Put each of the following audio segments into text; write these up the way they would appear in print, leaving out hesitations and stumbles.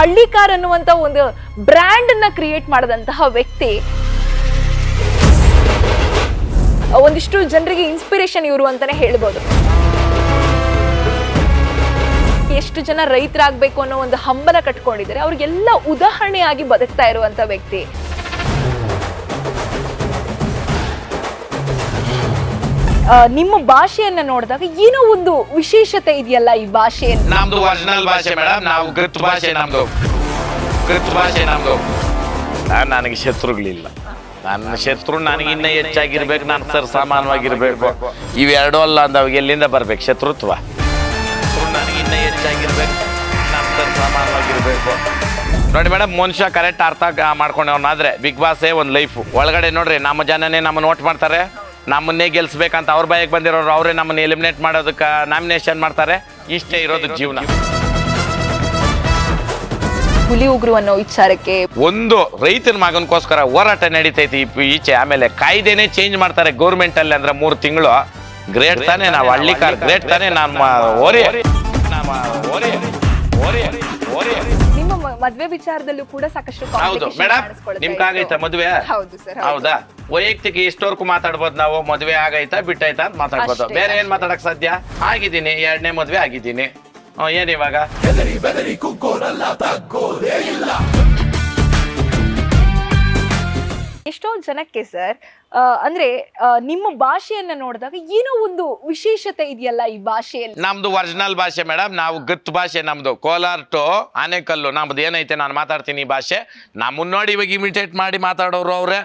ಹಳ್ಳಿಕಾರ್ ಅನ್ನುವಂತ ಒಂದು ಬ್ರ್ಯಾಂಡ್ ಅನ್ನ ಕ್ರಿಯೇಟ್ ಮಾಡಿದಂತಹ ವ್ಯಕ್ತಿ. ಒಂದಿಷ್ಟು ಜನರಿಗೆ ಇನ್ಸ್ಪಿರೇಷನ್ ಇವರು ಅಂತಾನೆ ಹೇಳ್ಬೋದು. ಎಷ್ಟು ಜನ ರೈತರಾಗಬೇಕು ಅನ್ನೋ ಒಂದು ಹಂಬಲ ಕಟ್ಕೊಂಡಿದ್ದಾರೆ, ಅವ್ರಿಗೆಲ್ಲ ಉದಾಹರಣೆಯಾಗಿ ಬದುಕ್ತಾ ಇರುವಂತ ವ್ಯಕ್ತಿ. ನಿಮ್ಮ ಭಾಷೆಯನ್ನ ನೋಡಿದಾಗ ಏನೋ ಒಂದು ವಿಶೇಷತೆ ಇದೆಯಲ್ಲ ಈ ಭಾಷೆಯಲ್ಲಿ. ನಮ್ದು ಒರಿಜಿನಲ್ ಭಾಷೆ ಮೇಡಮ್, ನಾವು ಗೃತ್ ಭಾಷೆ ನಮ್ದು. ನನಗೆ ಶತ್ರುಗಳಿಲ್ಲ. ನನ್ನ ಶತ್ರು ನನಗೆ ಇನ್ನೂ ಹೆಚ್ಚಾಗಿರ್ಬೇಕು, ನಾನು ಸರ್ ಸಾಮಾನ್ಯವಾಗಿರ್ಬೇಕು. ಇವೆರಡೂ ಅಲ್ಲ ಅಂದವಾಗ ಎಲ್ಲಿಂದ ಬರ್ಬೇಕು ಶತ್ರುತ್ವ? ನನಗೆ ಇನ್ನೂ ಹೆಚ್ಚಾಗಿರ್ಬೇಕು, ನಾನು ಸರ್ ಸಾಮಾನ್ಯವಾಗಿರ್ಬೇಕು. ನೋಡಿ ಮೇಡಮ್, ಮನುಷ್ಯ ಕರೆಕ್ಟ್ ಅರ್ಥ ಮಾಡ್ಕೊಂಡವನಾದ್ರೆ ಬಿಗ್ ಬಾಸೇ ಒಂದು ಲೈಫು. ಒಳಗಡೆ ನೋಡ್ರಿ, ನಮ್ಮ ಜನನೇ ನಮ್ಮನ್ನು ನೋಟ್ ಮಾಡ್ತಾರೆ, ನಮ್ಮನ್ನೇ ಗೆಲ್ಸ್ಬೇಕಂತ ಅವ್ರ ಬಾಯಿಗೆ ಬಂದಿರೋರು ಅವರೇ ನಮ್ಮನ್ನು ಎಲಿಮಿನೇಟ್ ಮಾಡೋದಕ್ಕೆ ನಾಮಿನೇಷನ್ ಮಾಡ್ತಾರೆ. ಇಷ್ಟೇ ಇರೋದು ಜೀವನ. ಹುಲಿ ಉಗ್ರು ಅನ್ನೋ ವಿಚಾರಕ್ಕೆ ಒಂದು ರೈತನ ಮಗನಗೋಸ್ಕರ ಹೋರಾಟ ನಡೀತೈತಿ ಈಚೆ. ಆಮೇಲೆ ಕಾಯ್ದೆನೇ ಚೇಂಜ್ ಮಾಡ್ತಾರೆ ಗೌರ್ಮೆಂಟ್ ಅಲ್ಲಿ ಅಂದ್ರೆ 3 ತಿಂಗಳು. ಗ್ರೇಟ್ ತಾನೇ ನಾವು ಹಳ್ಳಿಕಾರ್, ಗ್ರೇಟ್ ತಾನೇ ನಮ್ಮ ನಿಮ್ಮ ಮದ್ವೆ ವಿಚಾರದಲ್ಲೂ ಕೂಡ ಸಾಕಷ್ಟು. ಹೌದು ಮೇಡಮ್, ನಿಮ್ಗಾಗೈತಾ ಮದ್ವೆ? ಹೌದು ಸರ್. ಹೌದಾ? ವೈಯಕ್ತಿಕ ಇಷ್ಟವರೆಗೂ ಮಾತಾಡ್ಬೋದು ನಾವು. ಮದ್ವೆ ಆಗೈತಾ ಬಿಟ್ಟಾಯ್ತಾ ಅಂತ ಮಾತಾಡ್ಬೋದು. ಬೇರೆ ಏನ್ ಮಾತಾಡಕ್ ಸಾಧ್ಯ? ಆಗಿದ್ದೀನಿ, 2ನೇ ಮದ್ವೆ ಆಗಿದ್ದೀನಿ. ಏನ್ ಇವಾಗ ಎಷ್ಟೋ ಜನಕ್ಕೆ ಸರ್ ಅಂದ್ರೆ ನಿಮ್ಮ ಭಾಷೆಯನ್ನ ನೋಡಿದಾಗ ಏನೋ ಒಂದು ವಿಶೇಷತೆ ಇದೆಯಲ್ಲ ಈ ಭಾಷೆಯಲ್ಲಿ. ನಮ್ದು ಒರಿಜಿನಲ್ ಭಾಷೆ ಮೇಡಮ್, ನಾವು ಗತ್ ಭಾಷೆ ನಮ್ದು. ಕೋಲಾರ ಟು ಆನೇಕಲ್ಲು ನಮ್ದು ಏನೈತೆ ನಾನು ಮಾತಾಡ್ತೀನಿ ಈ ಭಾಷೆ. ನಮ್ಮನ್ನ ನೋಡಿ ಇವಾಗ ಇಮಿಟೇಟ್ ಮಾಡಿ ಮಾತಾಡೋರು ಅವ್ರೆ.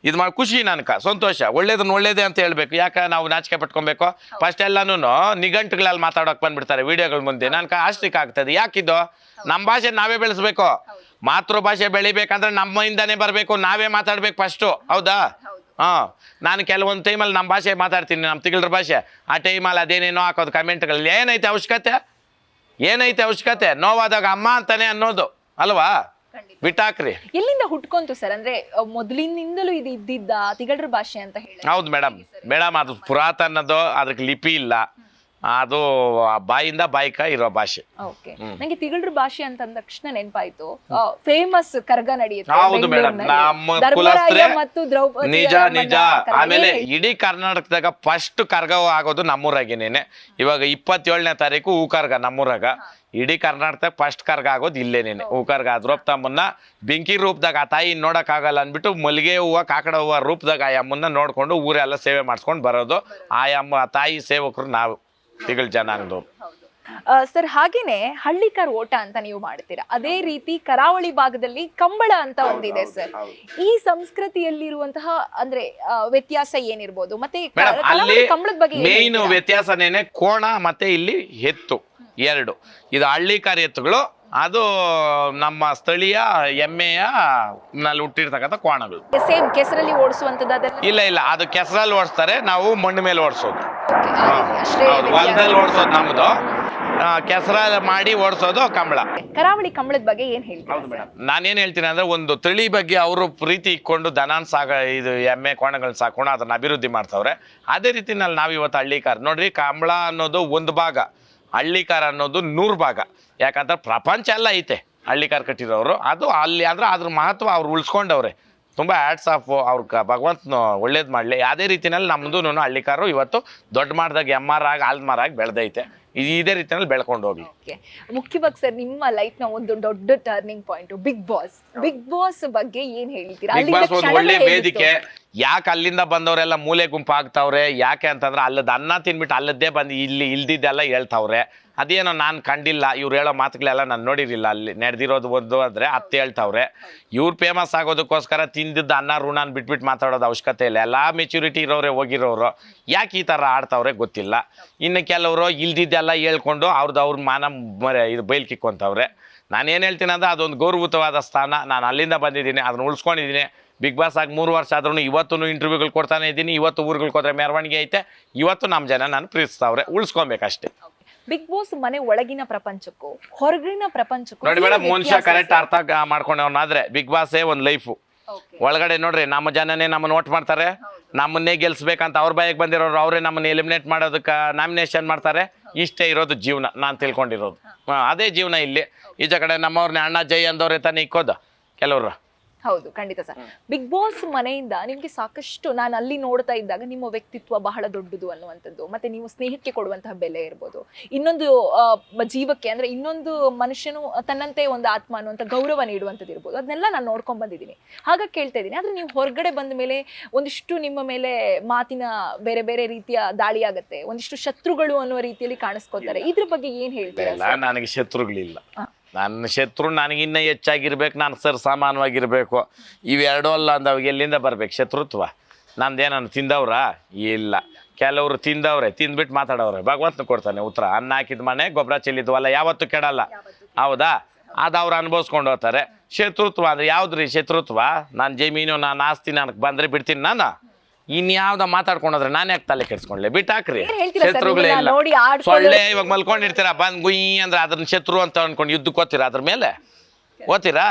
ಇದು ಮಾಡಿ ಖುಷಿ, ನನಗೆ ಸಂತೋಷ. ಒಳ್ಳೇದನ್ನ ಒಳ್ಳೇದೇ ಅಂತ ಹೇಳ್ಬೇಕು. ಯಾಕೆ ನಾವು ನಾಚಿಕೆ ಪಟ್ಕೊಬೇಕು? ಫಸ್ಟ್ ಎಲ್ಲಾನು ನಿಘಂಟುಗಳಲ್ಲಿ ಮಾತಾಡೋಕೆ ಬಂದ್ಬಿಡ್ತಾರೆ ವಿಡಿಯೋಗಳ ಮುಂದೆ. ನನ್ಗೆ ಆಶ್ಚರ್ಯ ಆಗ್ತದೆ. ಯಾಕಿದು? ನಮ್ಮ ಭಾಷೆ ನಾವೇ ಬೆಳೆಸ್ಬೇಕು. ಮಾತೃಭಾಷೆ ಬೆಳಿಬೇಕಂದ್ರೆ ನಮ್ಮಿಂದಾನೇ ಬರಬೇಕು, ನಾವೇ ಮಾತಾಡ್ಬೇಕು ಫಸ್ಟು. ಹೌದಾ? ನಾನು ಕೆಲವೊಂದು ಟೈಮಲ್ಲಿ ನಮ್ಮ ಭಾಷೆ ಮಾತಾಡ್ತೀನಿ, ನಮ್ಮ ತಿಗಳರ ಭಾಷೆ. ಆ ಟೈಮಲ್ಲಿ ಅದೇನೇನೋ ಹಾಕೋದು ಕಮೆಂಟ್ಗಳಲ್ಲಿ. ಏನೈತೆ ಅವಶ್ಯಕತೆ? ನೋವಾದಾಗ ಅಮ್ಮ ಅಂತಾನೆ ಅನ್ನೋದು ಅಲ್ವಾ? ಬಿಟ್ಟಾಕ್ರಿ. ಎಲ್ಲಿಂದ ಹುಟ್ಕೊಂತು ಸರ್? ಅಂದ್ರೆ ಮೊದಲಿನಿಂದಲೂ ಇದು ಇದ್ದಿದ್ದ ತಿಗಳರ ಭಾಷೆ ಅಂತ ಹೇಳಿ? ಹೌದು ಮೇಡಮ್, ಅದು ಪುರಾತನದು. ಅದಕ್ಕೆ ಲಿಪಿ ಇಲ್ಲ. ಅದು ಬಾಯಿಂದ ಬಾಯಿಕ ಇರೋ ಭಾಷೆ. ಓಕೆ, ನಂಗೆ ತಿಗಳರ ಭಾಷೆ ಅಂತ ಅಂದ ತಕ್ಷಣ ನೆನಪಾಯ್ತು, ಫೇಮಸ್ ಕರ್ಗ ನಡೆಯುತ್ತೆ. ಹೌದು ಮೇಡಮ್, ನಮ್ಮ ಕುಲಸ್ತ್ರೆ ನಿಜ. ಆಮೇಲೆ ಇಡೀ ಕರ್ನಾಟಕದಾಗ ಫಸ್ಟ್ ಕರ್ಗ ಆಗೋದು ನಮ್ಮೂರಾಗೇನೇನೆ. ಇವಾಗ 27ನೇ ತಾರೀಕು ಹೂಕರ್ಗ ನಮ್ಮೂರಾಗ. ಇಡೀ ಕರ್ನಾಟಕದಾಗ ಫಸ್ಟ್ ಕರ್ಗ ಆಗೋದು ಇಲ್ಲೇನೇನೆ ಹೂಕರ್ಗ. ಅದ್ರೊಪ್ತ ಮುನ್ನ ಬೆಂಕಿ ರೂಪದಾಗ ಆ ತಾಯಿ ನೋಡಕ್ ಆಗಲ್ಲ ಅಂದ್ಬಿಟ್ಟು ಮಲ್ಲಿಗೆ ಹೂವು ಕಾಕಡ ಹೂವು ರೂಪದಾಗ ಆ ಅಮ್ಮನ್ನ ನೋಡ್ಕೊಂಡು ಊರೆಲ್ಲ ಸೇವೆ ಮಾಡಿಸ್ಕೊಂಡು ಬರೋದು. ಆ ತಾಯಿ ಸೇವಕರು ನಾವು ತಿಗಳ ಜನಾಂಗದವ್ರು. ಸರ್, ಹಾಗೇನೆ ಹಳ್ಳಿಕಾರ್ ಓಟ ಅಂತ ನೀವು ಮಾಡ್ತೀರಾ. ಅದೇ ರೀತಿ ಕರಾವಳಿ ಭಾಗದಲ್ಲಿ ಕಂಬಳ ಅಂತ ಒಂದಿದೆ ಸರ್. ಈ ಸಂಸ್ಕೃತಿಯಲ್ಲಿರುವಂತಹ ಅಂದ್ರೆ ವ್ಯತ್ಯಾಸ ಏನಿರ್ಬೋದು? ಮತ್ತೆ ಕಂಬಳದ ಬಗ್ಗೆ ಮೇನ್ ವ್ಯತ್ಯಾಸನೇನೆ ಕೋಣ ಮತ್ತೆ ಇಲ್ಲಿ ಎತ್ತು ಎರಡು. ಇದು ಹಳ್ಳಿಕಾರ್ ಎತ್ತುಗಳು, ಅದು ನಮ್ಮ ಸ್ಥಳೀಯ ಎಮ್ಮೆಯ ನಲ್ಲಿ ಹುಟ್ಟಿರ್ತಕ್ಕಂಥ ಕೋಣಗಳು. ಸೇಮ್ ಕೆಸರಲ್ಲಿ ಓಡಿಸುವಂತದ್ದು? ಇಲ್ಲ, ಅದು ಕೆಸರಲ್ಲಿ ಓಡಿಸ್ತಾರೆ, ನಾವು ಮಣ್ಣು ಮೇಲೆ ಓಡಿಸೋದು. ಹೊಲದಲ್ಲಿ ಓಡಿಸೋದು ನಮ್ದು, ಕೆಸರ ಮಾಡಿ ಓಡಿಸೋದು ಕಂಬಳ. ಕರಾವಳಿ ಕಂಬಳದ ಬಗ್ಗೆ ಏನ್ ಹೇಳ್ತೀರಾ? ಹೌದು ಮೇಡಮ್, ನಾನೇನ್ ಹೇಳ್ತೀನಿ ಅಂದ್ರೆ, ಒಂದು ತಳಿ ಬಗ್ಗೆ ಅವರು ಪ್ರೀತಿ ಇಟ್ಕೊಂಡು ದನಾನ್ ಇದು ಎಮ್ಮೆ ಕೋಣಗಳನ್ನ ಸಾಕೊಂಡು ಅದನ್ನ ಅಭಿವೃದ್ಧಿ ಮಾಡ್ತಾವ್ರೆ. ಅದೇ ರೀತಿನಲ್ಲಿ ನಾವು ಇವತ್ತು ಹಳ್ಳಿಕಾರ್ ನೋಡ್ರಿ, ಕಂಬಳ ಅನ್ನೋದು ಒಂದು ಭಾಗ, ಹಳ್ಳಿಕಾರ್ ಅನ್ನೋದು 100 ಭಾಗ. ಯಾಕಂದ್ರೆ ಪ್ರಪಂಚ ಎಲ್ಲ ಐತೆ ಹಳ್ಳಿಕಾರ್ ಕಟ್ಟಿರೋರು. ಅದು ಅಲ್ಲಿ ಅಂದ್ರೆ ಅದ್ರ ಮಹತ್ವ ಅವ್ರು ಉಳಿಸ್ಕೊಂಡವ್ರೆ. ತುಂಬ ಹ್ಯಾಟ್ಸ್ ಆಫ್ ಅವ್ರಿಗೆ, ಭಗವಂತನು ಒಳ್ಳೇದು ಮಾಡಲಿ. ಅದೇ ರೀತಿಯಲ್ಲಿ ನಮ್ಮದು ಹಳ್ಳಿಕಾರು ಇವತ್ತು ದೊಡ್ಡ ಮಾಡ್ದಾಗ ಎಮ್ಮಾರ್ ಆಗಿ ಆಲ್ಮಾರಾಗಿ ಬೆಳೆದೈತೆ. ಇದೇ ರೀತಿಯಲ್ಲಿ ಬೆಳ್ಕೊಂಡು ಹೋಗ್ಲಿ. ಮುಖ್ಯವಾಗಿ ಸರ್, ನಿಮ್ಮ ಲೈಫ್ ನ ಒಂದು ದೊಡ್ಡ ಟರ್ನಿಂಗ್ ಪಾಯಿಂಟ್ ಬಿಗ್ ಬಾಸ್ ಬಗ್ಗೆ ಏನ್ ಹೇಳ್ತೀರಾ? ಬಿಗ್ ಬಾಸ್ ಒಂದು ಒಳ್ಳೆ ವೇದಿಕೆ. ಯಾಕೆ ಅಲ್ಲಿಂದ ಬಂದವರೆಲ್ಲ ಮೂಲೆ ಗುಂಪು ಆಗ್ತಾವ್ರೆ? ಯಾಕೆ ಅಂತಂದ್ರೆ ಅಲ್ಲದ ಅನ್ನ ತಿನ್ಬಿಟ್ಟು ಅಲ್ಲದ್ದೇ ಬಂದು ಇಲ್ಲಿ ಇಲ್ದಿದ್ದೆಲ್ಲ ಹೇಳ್ತಾವ್ರೆ. ಅದೇನೋ ನಾನು ಕಂಡಿಲ್ಲ, ಇವ್ರು ಹೇಳೋ ಮಾತುಗಳೆಲ್ಲ ನಾನು ನೋಡಿರಲಿಲ್ಲ. ಅಲ್ಲಿ ನಡೆದಿರೋದು ಒಂದು ಅಂದರೆ 10 ಹೇಳ್ತಾವ್ರೆ. ಇವ್ರು ಫೇಮಸ್ ಆಗೋದಕ್ಕೋಸ್ಕರ ತಿಂದಿದ್ದ ಅನ್ನ ಋಣನ ಬಿಟ್ಬಿಟ್ಟು ಮಾತಾಡೋದು ಅವಶ್ಯಕತೆ ಇಲ್ಲ. ಎಲ್ಲ ಮೆಚುರಿಟಿ ಇರೋರೆ ಹೋಗಿರೋರು ಯಾಕೆ ಈ ಥರ ಆಡ್ತಾವ್ರೆ ಗೊತ್ತಿಲ್ಲ. ಇನ್ನು ಕೆಲವರು ಇಲ್ದಿದ್ದೆಲ್ಲ ಹೇಳ್ಕೊಂಡು ಅವ್ರ ಮಾನ ಇದು ಬಯಲ್ಕಿಕ್ಕೊಂತವ್ರೆ. ನಾನೇನು ಹೇಳ್ತೀನಿ ಅಂದರೆ, ಅದೊಂದು ಗೌರವಯುತವಾದ ಸ್ಥಾನ. ನಾನು ಅಲ್ಲಿಂದ ಬಂದಿದ್ದೀನಿ, ಅದನ್ನ ಉಳಿಸ್ಕೊಂಡಿದ್ದೀನಿ. ಬಿಗ್ ಬಾಸ್ ಆಗಿ 3 ವರ್ಷ ಆದ್ರೂ ಇವತ್ತು ಇಂಟರ್ವ್ಯೂಗಳು ಕೊಡ್ತಾನೆ ಇದ್ದೀನಿ. ಇವತ್ತು ಊರುಗಳಿಗೆ ಹೋದ್ರೆ ಮೆರವಣಿಗೆ ಐತೆ. ಇವತ್ತು ನಮ್ಮ ಜನ ನಾನು ಪ್ರೀತಿಸ್ತಾವ್ರೆ, ಉಳಿಸ್ಕೊಬೇಕಷ್ಟೇ. ಬಿಗ್ ಬಾಸ್ ಮನೆ ಒಳಗಿನ ಪ್ರಪಂಚಕ್ಕೂ ಹೊರಗಿನ ಪ್ರಪಂಚಕ್ಕೂ ನೋಡಿ ಮೇಡಮ್, ಮನುಷ್ಯ ಕರೆಕ್ಟ್ ಅರ್ಥ ಮಾಡ್ಕೊಂಡವನಾದ್ರೆ ಬಿಗ್ ಬಾಸೇ ಒಂದು ಲೈಫು. ಒಳಗಡೆ ನೋಡ್ರಿ ನಮ್ಮ ಜನನೇ ನಮ್ಮನ್ನ ವೋಟ್ ಮಾಡ್ತಾರೆ, ನಮ್ಮನ್ನೇ ಗೆಲ್ಸ್ಬೇಕಂತ ಅವ್ರ ಬಾಯಿಗೆ ಬಂದಿರೋರು ಅವರೇ ನಮ್ಮನ್ನ ಎಲಿಮಿನೇಟ್ ಮಾಡೋದಕ್ಕೆ ನಾಮಿನೇಷನ್ ಮಾಡ್ತಾರೆ. ಇಷ್ಟೇ ಇರೋದು ಜೀವನ, ನಾನು ತಿಳ್ಕೊಂಡಿರೋದು. ಅದೇ ಜೀವನ ಇಲ್ಲಿ. ಈಚೆ ಕಡೆ ನಮ್ಮವ್ರನ್ನ ಅಣ್ಣ ಜೈ ಅಂದವ್ರೆ ತಾನೇ ಇಕ್ಕೋದು ಕೆಲವ್ರು. ಹೌದು, ಖಂಡಿತ ಸರ್. ಬಿಗ್ ಬಾಸ್ ಮನೆಯಿಂದ ನಿಮ್ಗೆ ಸಾಕಷ್ಟು, ನಾನು ಅಲ್ಲಿ ನೋಡ್ತಾ ಇದ್ದಾಗ ನಿಮ್ಮ ವ್ಯಕ್ತಿತ್ವ ಬಹಳ ದೊಡ್ಡದು ಅನ್ನುವಂಥದ್ದು, ಮತ್ತೆ ನೀವು ಸ್ನೇಹಕ್ಕೆ ಕೊಡುವಂತಹ ಬೆಲೆ ಇರ್ಬೋದು, ಇನ್ನೊಂದು ಜೀವಕ್ಕೆ ಅಂದ್ರೆ ಇನ್ನೊಂದು ಮನುಷ್ಯನು ತನ್ನಂತೆ ಒಂದು ಆತ್ಮ ಅನ್ನುವಂಥ ಗೌರವ ನೀಡುವಂಥದ್ದು ಇರ್ಬೋದು, ಅದನ್ನೆಲ್ಲ ನಾನು ನೋಡ್ಕೊಂಡ್ ಬಂದಿದ್ದೀನಿ. ಹಾಗಾಗಿ ಕೇಳ್ತಾ ಇದ್ದೀನಿ, ಆದ್ರೆ ನೀವು ಹೊರಗಡೆ ಬಂದ ಮೇಲೆ ಒಂದಿಷ್ಟು ನಿಮ್ಮ ಮೇಲೆ ಮಾತಿನ ಬೇರೆ ಬೇರೆ ರೀತಿಯ ದಾಳಿ ಆಗತ್ತೆ, ಒಂದಿಷ್ಟು ಶತ್ರುಗಳು ಅನ್ನುವ ರೀತಿಯಲ್ಲಿ ಕಾಣಿಸ್ಕೋತಾರೆ. ಇದ್ರ ಬಗ್ಗೆ ಏನ್ ಹೇಳ್ತೀರಾ? ನನಗೆ ಶತ್ರುಗಳಿಲ್ಲ. ನನ್ನ ಶತ್ರು ನನಗಿನ್ನ ಹೆಚ್ಚಾಗಿರ್ಬೇಕು, ನಾನು ಸರ್ ಸಾಮಾನ್ಯವಾಗಿರ್ಬೇಕು. ಇವೆರಡೂ ಅಲ್ಲ ಅಂದವಾಗ ಎಲ್ಲಿಂದ ಬರ್ಬೇಕು ಶತ್ರುತ್ವ? ನಂದೇನು ತಿಂದವ್ರಾ? ಇಲ್ಲ. ಕೆಲವರು ತಿಂದವ್ರೆ, ತಿಂದ್ಬಿಟ್ಟು ಮಾತಾಡವ್ರೆ. ಭಗವಂತನ ಕೊಡ್ತಾನೆ ಉತ್ತರ. ಅನ್ನ ಹಾಕಿದ ಮನೆ ಗೊಬ್ಬರ ಚೆಲ್ಲಿದ್ವಲ್ಲ ಯಾವತ್ತೂ ಕೆಡಲ್ಲ, ಹೌದಾ? ಅದು ಅವ್ರು ಅನುಭವಿಸ್ಕೊಂಡು ಹೋಗ್ತಾರೆ. ಶತ್ರುತ್ವ ಅಂದ್ರೆ ಯಾವ್ದ್ರಿ ಶತ್ರುತ್ವ? ನಾನು ಜಮೀನು, ನಾನು ಆಸ್ತಿ ನನಗೆ ಬಂದರೆ ಬಿಡ್ತೀನಿ. ನಾನು ಇನ್ಯಾವ್ದ ಮಾತಾಡ್ಕೊಂಡ್ರೆ ನಾನು ಯಾಕೆ ತಲೆ ಕೆಡ್ಸ್ಕೊಂಡ್ಲೆ? ಬಿಟ್ಟಾಕ್ರಿ, ಶತ್ರುಗಳೇ ಇಲ್ಲ. ಸೊಳ್ಳೆ ಇವಾಗ ಮಲ್ಕೊಂಡಿರ್ತೀರಾ, ಬಂದ್ ಗುಯ್ ಅಂದ್ರೆ ಅದ್ರ ಶತ್ರು ಅಂತ ಅನ್ಕೊಂಡು ಯುದ್ಧಕ್ಕೆ ಓದ್ತೀರಾ? ಅದ್ರ ಮೇಲೆ ಓದ್ತೀರಾ?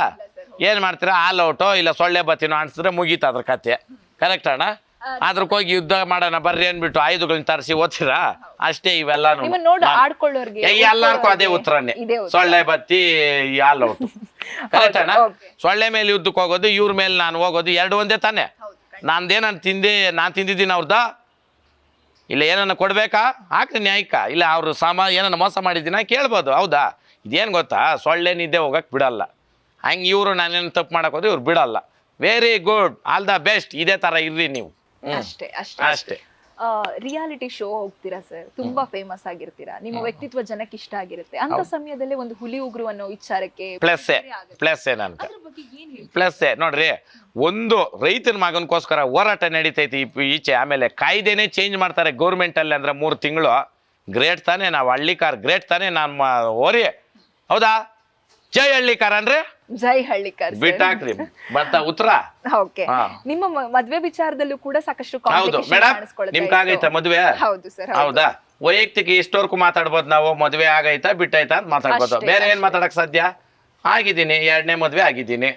ಏನ್ ಮಾಡ್ತೀರಾ? ಆಲ್ ಔಟೋ ಇಲ್ಲ ಸೊಳ್ಳೆ ಬತ್ತಿನೋ ಅನ್ಸಿದ್ರೆ ಮುಗೀತ ಅದ್ರ ಕತೆ. ಕರೆಕ್ಟ್ ಅಣ್ಣ? ಅದ್ರಕ್ಕೆ ಹೋಗಿ ಯುದ್ಧ ಮಾಡೋಣ ಬರ್ರಿ ಅನ್ಬಿಟ್ಟು ಆಯುಧಗಳನ್ನ ತರಿಸಿ ಓದ್ತೀರಾ? ಅಷ್ಟೇ. ಇವೆಲ್ಲಾನು ಎಲ್ಲಾರ್ಗೂ ಅದೇ ಉತ್ತರನೇ, ಸೊಳ್ಳೆ ಬತ್ತಿ ಆಲ್ ಔಟ್. ಕರೆಕ್ಟ್ ಅಣ್ಣ? ಸೊಳ್ಳೆ ಮೇಲೆ ಯುದ್ಧಕ್ಕೆ ಹೋಗೋದು, ಇವ್ರ ಮೇಲೆ ನಾನು ಹೋಗೋದು, ಎರಡು ಒಂದೇ ತಾನೆ. ನಾನು ತಿಂದಿದ್ದೀನಿ ಅವ್ರದ, ಇಲ್ಲ ಏನನ್ನ ಕೊಡ್ಬೇಕಾ ಹಾಕ್ರಿ ನ್ಯಾಯಕ್ಕ, ಇಲ್ಲ ಅವ್ರು ಏನನ್ನ ಮೋಸ ಮಾಡಿದ್ದೀನ ಕೇಳ್ಬೋದು, ಹೌದಾ? ಇದೇನು ಗೊತ್ತಾ, ಸೊಳ್ಳೆ ನಿದ್ದೆ ಹೋಗಕ್ಕೆ ಬಿಡಲ್ಲ. ಹಂಗೆ ಇವರು ನಾನೇನು ತಪ್ಪು ಮಾಡಕ್ ಹೋದ್ರೆ ಇವ್ರು ಬಿಡಲ್ಲ. Very good, all the best. ಇದೇ ತರ ಇರ್ರಿ ನೀವು. ಅಷ್ಟೇ ಅಷ್ಟೇ. ರಿಯಾಲಿಟಿ ಶೋ ಹೋಗ್ತೀರಾ ಸರ್, ತುಂಬಾ ಫೇಮಸ್ ಆಗಿರ್ತೀರಾ, ನಿಮ್ಮ ವ್ಯಕ್ತಿತ್ವ ಜನಕ್ಕೆ ಇಷ್ಟ ಆಗಿರುತ್ತೆ. ಅಂತ ಸಮಯದಲ್ಲಿ ಒಂದು ಹುಲಿ ಉಗ್ರು ಅನ್ನೋ ವಿಚಾರಕ್ಕೆ ಪ್ಲಸ್ ನೋಡ್ರಿ, ಒಂದು ರೈತನ ಮಗನ್ಕೋಸ್ಕರ ಹೋರಾಟ ನಡೀತೈತಿ ಈಚೆ. ಆಮೇಲೆ ಕಾಯ್ದೆನೇ ಚೇಂಜ್ ಮಾಡ್ತಾರೆ ಗೌರ್ಮೆಂಟ್ ಅಲ್ಲಿ ಅಂದ್ರೆ 3 ತಿಂಗಳು. ಗ್ರೇಟ್ ತಾನೇ ನಾವು ಹಳ್ಳಿಕಾರ್, ಗ್ರೇಟ್ ತಾನೇ ನಮ್ಮ ಓರಿ, ಹೌದಾ? ಜೈ ಹಳ್ಳಿಕಾರ್ ಅಂದ್ರೆ ಜೈ ಹಳ್ಳಿಕಾರ್ ಬಿಟ್ಟಾಕ್ರಿ ಬರ್ತಾ ಉತ್ತರ. ಓಕೆ, ನಿಮ್ಮ ಮದ್ವೆ ವಿಚಾರದಲ್ಲೂ ಕೂಡ ಸಾಕಷ್ಟು ಹೌದು ಮೇಡಮ್. ನಿಮ್ಗೆ ಆಗೈತಾ ಮದ್ವೆ? ಹೌದು ಸರ್. ಹೌದಾ? ವೈಯಕ್ತಿಕ ಇಷ್ಟವರೆಗೂ ಮಾತಾಡ್ಬೋದು ನಾವು. ಮದ್ವೆ ಆಗೈತಾ ಬಿಟ್ಟಾಯ್ತಾ ಅಂತ ಮಾತಾಡ್ಬೋದು. ಬೇರೆ ಏನ್ ಮಾತಾಡಕ್ ಸಾಧ್ಯ? ಆಗಿದ್ದೀನಿ, 2ನೇ ಮದ್ವೆ ಆಗಿದ್ದೀನಿ.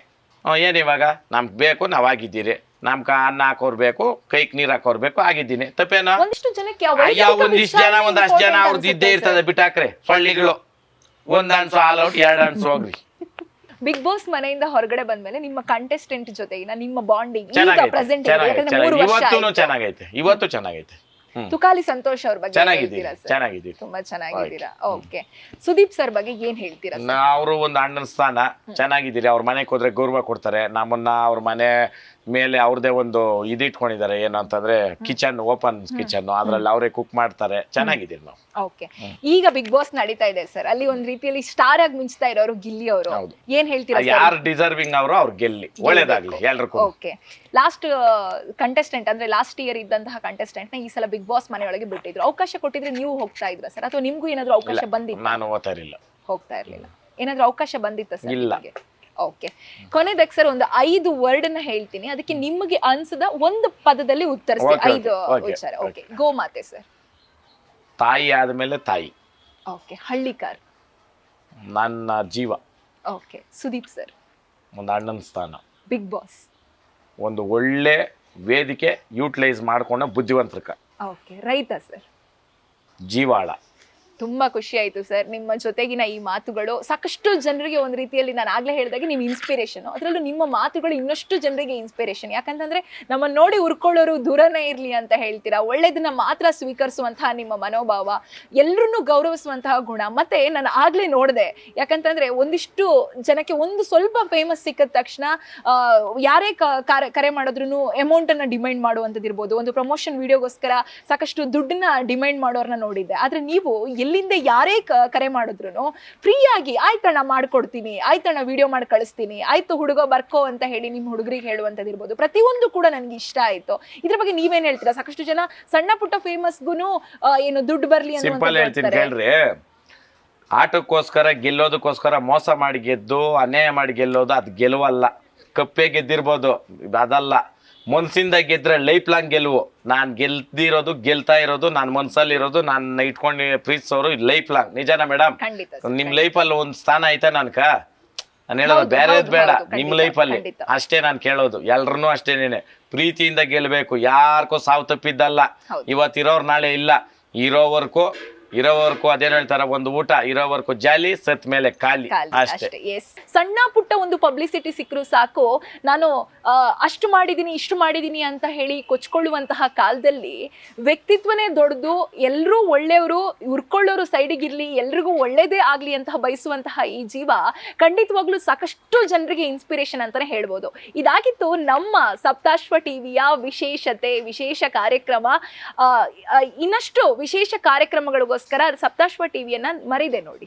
ಏನ್ ಇವಾಗ ನಮ್ಗೆ ಬೇಕು, ನಾವ್ ಆಗಿದ್ದೀರಿ. ನಮ್ಕ ಅನ್ನ ಹಾಕೋರ್ ಬೇಕು, ಕೈಕ್ ನೀರ್ ಹಾಕೋರ್ ಬೇಕು, ಆಗಿದ್ದೀನಿ. ತಪ್ಪೇನೋ? ಒಂದಿಷ್ಟು ಜನಕ್ಕೆ ಒಂದಿಷ್ಟು ಜನ ಒಂದಷ್ಟು ಜನ ಅವ್ರದ್ದು ಇದ್ದೇ ಇರ್ತದೆ. ಬಿಟ್ಟಾಕ್ರೆ ಸೊಳ್ಳಿಗಳು. 1 ಅನ್ಸು ಆಲ್ ಔಟ್, 2 ಅನ್ಸು ಹೋಗ್ರಿ. ಬಿಗ್ ಬಾಸ್ ಮನೆಯಿಂದ ಹೊರಗಡೆ ಬಂದ್ಮೇಲೆ ನಿಮ್ಮ ಕಂಟೆಸ್ಟೆಂಟ್ ಜೊತೆಗಿನ ನಿಮ್ಮ ಬಾಂಡಿಂಗ್ ಇವತ್ತು ಚೆನ್ನಾಗೈತೆ. ತುಕಾಲಿ ಸಂತೋಷ್ ಅವ್ರ ಬಗ್ಗೆ ಚೆನ್ನಾಗಿದ್ದೀರಾ? ತುಂಬಾ ಚೆನ್ನಾಗಿದ್ದೀರಾ. ಓಕೆ, ಸುದೀಪ್ ಸರ್ ಬಗ್ಗೆ ಏನ್ ಹೇಳ್ತೀರಾ? ಅವರು ಒಂದು ಅಣ್ಣನ ಸ್ಥಾನ. ಚೆನ್ನಾಗಿದ್ದೀರಿ. ಅವ್ರ ಮನೆಗೆ ಹೋದ್ರೆ ಗೌರವ ಕೊಡ್ತಾರೆ. ನಮ್ಮನ್ನ ಅವ್ರ ಮನೆ ಮೇಲೆ ಅವ್ರದೇ ಒಂದು ಇದಿಟ್ಕೊಂಡಿದ್ದಾರೆ, ಏನು ಅಂತಂದ್ರೆ ಕಿಚನ್, ಓಪನ್ ಕಿಚನ್, ಅದ್ರಲ್ಲಿ ಅವರೇ ಕುಕ್ ಮಾಡ್ತಾರೆ. ಚೆನ್ನಾಗಿದ್ದೀರಿ ನಾವು. ಓಕೆ, ಈಗ ಬಿಗ್ ಬಾಸ್ ನಡೀತಾ ಇದೆ ಸರ್, ಅಲ್ಲಿ ಒಂದ್ ರೀತಿಯಲ್ಲಿ ಸ್ಟಾರ್ ಆಗಿ ಮಿಂಚ್ತಾ ಇರೋರು ಗಿಲ್ಲಿ ಅವರು. ಏನ್ ಹೇಳ್ತೀರಾ? ಯಾರು ಡಿಸರ್ವಿಂಗ್ ಅವರು ಅವ್ರು ಗೆಲ್ಲಿ, ಒಳ್ಳೇದಾಗ್ಲಿ ಎಲ್ರಿಗೂ. ಓಕೆ, ಲಾಸ್ಟ್ ಕಂಟೆಸ್ಟೆಂಟ್ ಅಂದ್ರೆ ಲಾಸ್ಟ್ ಇಯರ್ ಇದ್ದಂತಹ ಕಂಟೆಸ್ಟೆಂಟ್ ನ ಈ ಸಲ ಬಿಗ್ ಬಾಸ್ ಮನೆಯೊಳಗೆ ಬಿಟ್ಟಿದ್ರು. ಅವಕಾಶ ಕೊಟ್ಟಿದ್ರೆ ನೀವು ಹೋಗ್ತಾ ಇದ್ರ ಸರ್, ಅಥವಾ ನಿಮ್ಗೂ ಏನಾದ್ರು ಅವಕಾಶ ಬಂದಿತ್ತು? ನಾನು ಹೋಗ್ತಾ ಇರ್ಲಿಲ್ಲ. ಏನಾದ್ರು ಅವಕಾಶ ಬಂದಿತ್ತ ಸರ್? ಇಲ್ಲ. ಓಕೆ, ಕೊನೆದಕ್ಕೆ ಸರ್ ಒಂದು 5 ವರ್ಡ್ ನ ಹೇಳ್ತೀನಿ, ಅದಕ್ಕೆ ನಿಮಗೆ ಅನ್ಸದ ಒಂದು ಪದದಲ್ಲಿ ಉತ್ತರಿಸಿ. 5 ವಿಚಾರ. ಓಕೆ, ಗೋಮಾತೆ ಸರ್. ತಾಯಿ ಆದ್ಮೇಲೆ ತಾಯಿ. ಓಕೆ, ಹಳ್ಳಿಕಾರ್. ನನ್ನ ಜೀವ. Okay, Sudeep sir. ಒಂದು ಅಣ್ಣನ ಸ್ಥಾನ. Big boss. ಒಂದು ಒಳ್ಳೆ ವೇದಿಕೆ ಯೂಟಿಲೈಸ್ ಮಾಡ್ಕೊಂಡ ಬುದ್ಧಿವಂತಕ. ಓಕೆ, ರೈತ ಸರ್. ಜೀವಾಳ. ತುಂಬಾ ಖುಷಿ ಆಯ್ತು ಸರ್ ನಿಮ್ಮ ಜೊತೆಗಿನ ಈ ಮಾತುಗಳು. ಸಾಕಷ್ಟು ಜನರಿಗೆ ಒಂದು ರೀತಿಯಲ್ಲಿ ನಾನು ಆಗ್ಲೇ ಹೇಳಿದಾಗೆ ನೀವು ಇನ್ಸ್ಪಿರೇಷನ್, ಅದರಲ್ಲೂ ನಿಮ್ಮ ಮಾತುಗಳು ಇನ್ನಷ್ಟು ಜನರಿಗೆ ಇನ್ಸ್ಪಿರೇಷನ್. ಯಾಕಂತಂದ್ರೆ ನಮ್ಮನ್ನ ನೋಡಿ ಉರ್ಕೊಳ್ಳೋರು ದೂರನೇ ಇರ್ಲಿ ಅಂತ ಹೇಳ್ತೀರಾ. ಒಳ್ಳೇದನ್ನ ಮಾತ್ರ ಸ್ವೀಕರಿಸುವಂತಹ ನಿಮ್ಮ ಮನೋಭಾವ, ಎಲ್ಲರನ್ನೂ ಗೌರವಿಸುವಂತಹ ಗುಣ. ಮತ್ತೆ ನಾನು ಆಗ್ಲೇ ನೋಡಿದೆ, ಯಾಕಂತಂದ್ರೆ ಒಂದಿಷ್ಟು ಜನಕ್ಕೆ ಒಂದು ಸ್ವಲ್ಪ ಫೇಮಸ್ ಸಿಕ್ಕಿದ ತಕ್ಷಣ ಯಾರೇ ಕರೆ ಮಾಡಿದ್ರು ಅಮೌಂಟ್ ಅನ್ನ ಡಿಮ್ಯಾಂಡ್ ಮಾಡುವಂಥದ್ದು ಇರ್ಬೋದು, ಒಂದು ಪ್ರಮೋಷನ್ ವಿಡಿಯೋಗೋಸ್ಕರ ಸಾಕಷ್ಟು ದುಡ್ಡನ್ನ ಡಿಮ್ಯಾಂಡ್ ಮಾಡೋರ್ನ ನೋಡಿದ್ದೆ. ಆದ್ರೆ ನೀವು ಎಲ್ಲಿಂದ ಯಾರೇ ಕರೆ ಮಾಡಿದ್ರು ಫ್ರೀ ಆಗಿ ಆಯ್ತಣ್ಣ ಮಾಡ್ಕೊಡ್ತೀನಿ, ಆಯ್ತಣ್ಣ ವಿಡಿಯೋ ಮಾಡಿ ಕಳಿಸ್ತೀನಿ, ಆಯ್ತು ಹುಡುಗ ಬರ್ಕೋ ಅಂತ ಹೇಳಿ ನಿಮ್ಮ ಹುಡುಗರಿಗೆ ಹೇಳುವಂಥದ್ದು ಇರ್ಬೋದು. ಪ್ರತಿಯೊಂದು ಕೂಡ ನನಗೆ ಇಷ್ಟ ಆಯ್ತು. ಇದ್ರ ಬಗ್ಗೆ ನೀವೇನ್ ಹೇಳ್ತೀರಾ? ಸಾಕಷ್ಟು ಜನ ಸಣ್ಣ ಪುಟ್ಟ ಫೇಮಸ್ಗುನು ಏನು ದುಡ್ಡು ಬರ್ಲಿ ಅಂತ ಸಿಂಪಲ್ ಹೇಳ್ತೀನಿ ಕೇಳ್ರಿ. ಆಟಕ್ಕೋಸ್ಕರ ಗೆಲ್ಲೋದಕ್ಕೋಸ್ಕರ ಮೋಸ ಮಾಡಿ ಗೆದ್ದು ಅನ್ಯಾಯ ಮಾಡಿ ಗೆಲ್ಲೋದು ಅದು ಗೆಲುವಲ್ಲ. ಕಪ್ಪೆ ಗೆದ್ದಿರ್ಬೋದು, ಅದಲ್ಲ. ಮನ್ಸಿಂದ ಗೆದ್ರೆ ಲೈಫ್ ಲಾಂಗ್ ಗೆಲುವು. ನಾನು ಗೆಲ್ತಾ ಇರೋದು ನನ್ನ ಮನ್ಸಲ್ಲಿರೋದು, ನಾನು ಇಟ್ಕೊಂಡು ಪ್ರೀತಿಸೋರು ಲೈಫ್ ಲಾಂಗ್. ನಿಜನಾ ಮೇಡಮ್? ನಿಮ್ ಲೈಫಲ್ಲಿ ಒಂದು ಸ್ಥಾನ ಐತಾ ನನ್ಕ? ನಾನು ಹೇಳೋದು ಹೌದು, ಬೇರೆದ್ ಹೌದು, ಬೇಡ. ಹೌದು, ನಿಮ್ ಖಂಡಿತ, ಲೈಫಲ್ಲಿ ಖಂಡಿತ. ಅಷ್ಟೇ ನಾನು ಕೇಳೋದು, ಎಲ್ರನ್ನೂ ಅಷ್ಟೇನೇನೆ ಪ್ರೀತಿಯಿಂದ ಗೆಲ್ಬೇಕು, ಯಾರ್ಕೋ ಸಾವು ತಪ್ಪಿದ್ದಲ್ಲ. ಹೌದು. ಇವತ್ತಿರೋರು ನಾಳೆ ಇಲ್ಲ, ಇರೋವರ್ಕು ಅದೇನು ಹೇಳ್ತಾರ, ಒಂದು ಊಟ ಇರೋವರ್ಕು ಜಾಲಿ, ಸತ್ ಮೇಲೆ ಖಾಲಿ ಅಷ್ಟೇ. ಎಸ್, ಸಣ್ಣ ಪುಟ್ಟ ಒಂದು ಪಬ್ಲಿಸಿಟಿ ಸಿಕ್ಕರು ಸಾಕು, ನಾನು ಅಷ್ಟು ಮಾಡಿದೀನಿ ಇಷ್ಟು ಮಾಡಿದೀನಿ ಅಂತ ಹೇಳಿ ಕೊಚ್ಕೊಳ್ಳುವಂತಹ ಕಾಲದಲ್ಲಿ ವ್ಯಕ್ತಿತ್ವನೇ ದೊಡ್ಡದು, ಎಲ್ಲರೂ ಒಳ್ಳೆಯವರು, ಉರ್ಕೊಳ್ಳೋರು ಸೈಡಿಗಿರ್ಲಿ, ಎಲ್ರಿಗೂ ಒಳ್ಳೇದೇ ಆಗ್ಲಿ ಅಂತ ಬಯಸುವಂತಹ ಈ ಜೀವ ಖಂಡಿತವಾಗ್ಲೂ ಸಾಕಷ್ಟು ಜನರಿಗೆ ಇನ್ಸ್ಪಿರೇಷನ್ ಅಂತಾನೆ ಹೇಳ್ಬೋದು. ಇದಾಗಿತ್ತು ನಮ್ಮ ಸಪ್ತಾಶ್ವ ಟಿವಿಯ ವಿಶೇಷತೆ, ವಿಶೇಷ ಕಾರ್ಯಕ್ರಮ. ಇನ್ನಷ್ಟು ವಿಶೇಷ ಕಾರ್ಯಕ್ರಮಗಳಿಗೋಸ್ಕರ ಸಪ್ತಾಶ್ವ ಟಿವಿಯನ್ನ ಮರಿದೆ ನೋಡಿ.